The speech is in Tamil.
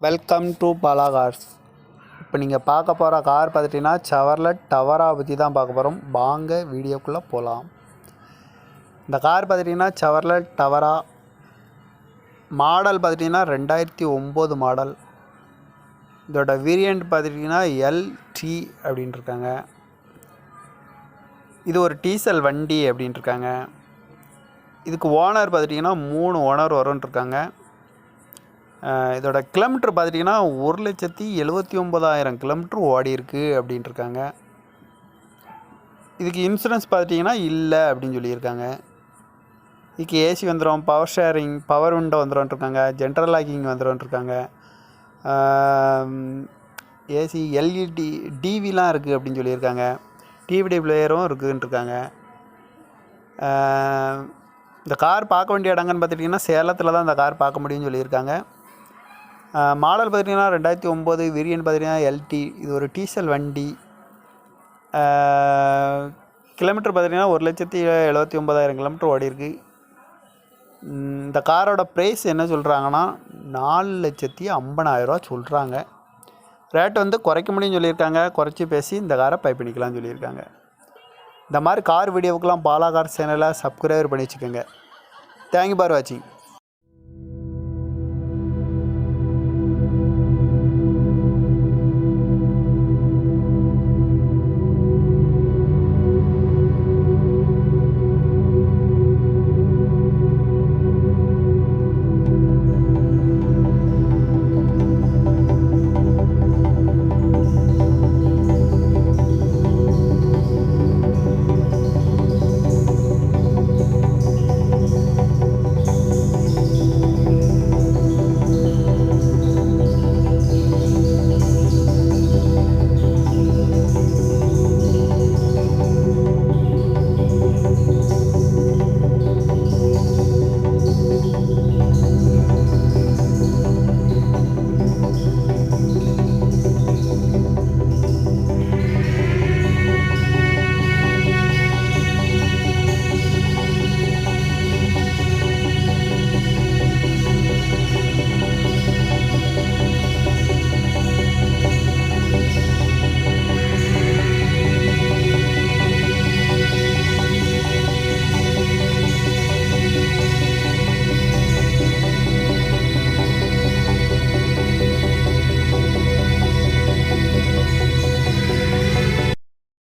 Welcome to Bala cars. இப்போ நீங்கள் பார்க்க போகிற கார் பார்த்துட்டிங்கன்னா செவர்லெட் டவரா பற்றி தான் பார்க்க போகிறோம். வாங்க வீடியோக்குள்ளே போகலாம். இந்த கார் பார்த்துட்டிங்கன்னா செவர்லெட் டவரா மாடல் பார்த்துட்டிங்கன்னா 2009 மாடல். இதோட வேரியண்ட் பார்த்துட்டிங்கன்னா எல்டி அப்படின்ட்டு இருக்காங்க. இது ஒரு டீசல் வண்டி அப்படின்ட்டு இருக்காங்க. இதுக்கு ஓனர் பார்த்துட்டிங்கன்னா 3 ஓனர் வரும்னு இருக்காங்க. இதோட கிலோமீட்டர் பார்த்துட்டிங்கன்னா 1,79,000 கிலோமீட்டர் ஓடி இருக்குது அப்படின்ட்டு இருக்காங்க. இதுக்கு இன்சூரன்ஸ் பார்த்துட்டிங்கன்னா இல்லை அப்படின்னு சொல்லியிருக்காங்க. இதுக்கு ஏசி வந்துடும், பவர் ஷேரிங், பவர் விண்டோ வந்துடும்ன்ட்ருக்காங்க, ஜென்ரல் லாக்கிங் வந்துடும்ன்ட்ருக்காங்க, ஏசி எல்இடி டிவிலாம் இருக்குது அப்படின்னு சொல்லியிருக்காங்க, டிவிடி பிளேயரும் இருக்குதுன்ட்ருக்காங்க. இந்த கார் பார்க்க வேண்டிய இடங்கன்னு பார்த்துட்டிங்கன்னா சேலத்தில் தான் இந்த கார் பார்க்க முடியும்னு சொல்லியிருக்காங்க. மாடல் பார்த்திங்கன்னா 2009, வேரியன்ட் பார்த்திங்கன்னா எல்டி. இது ஒரு டீசல் வண்டி. கிலோமீட்டர் பார்த்திங்கன்னா 1,79,000 கிலோமீட்டர் ஓடி இருக்குது. இந்த காரோட ப்ரைஸ் என்ன சொல்கிறாங்கன்னா 4,50,000 சொல்கிறாங்க. ரேட் வந்து குறைக்க முடியும்னு சொல்லியிருக்காங்க. குறைச்சி பேசி இந்த காரை பை பண்ணிக்கலாம்னு சொல்லியிருக்காங்க. இந்த மாதிரி கார் வீடியோவுக்கெலாம் பாலா கார் சேனலை சப்ஸ்கிரைபர் பண்ணி வச்சுக்கோங்க. தேங்க்யூ ஃபார் வாட்சிங்.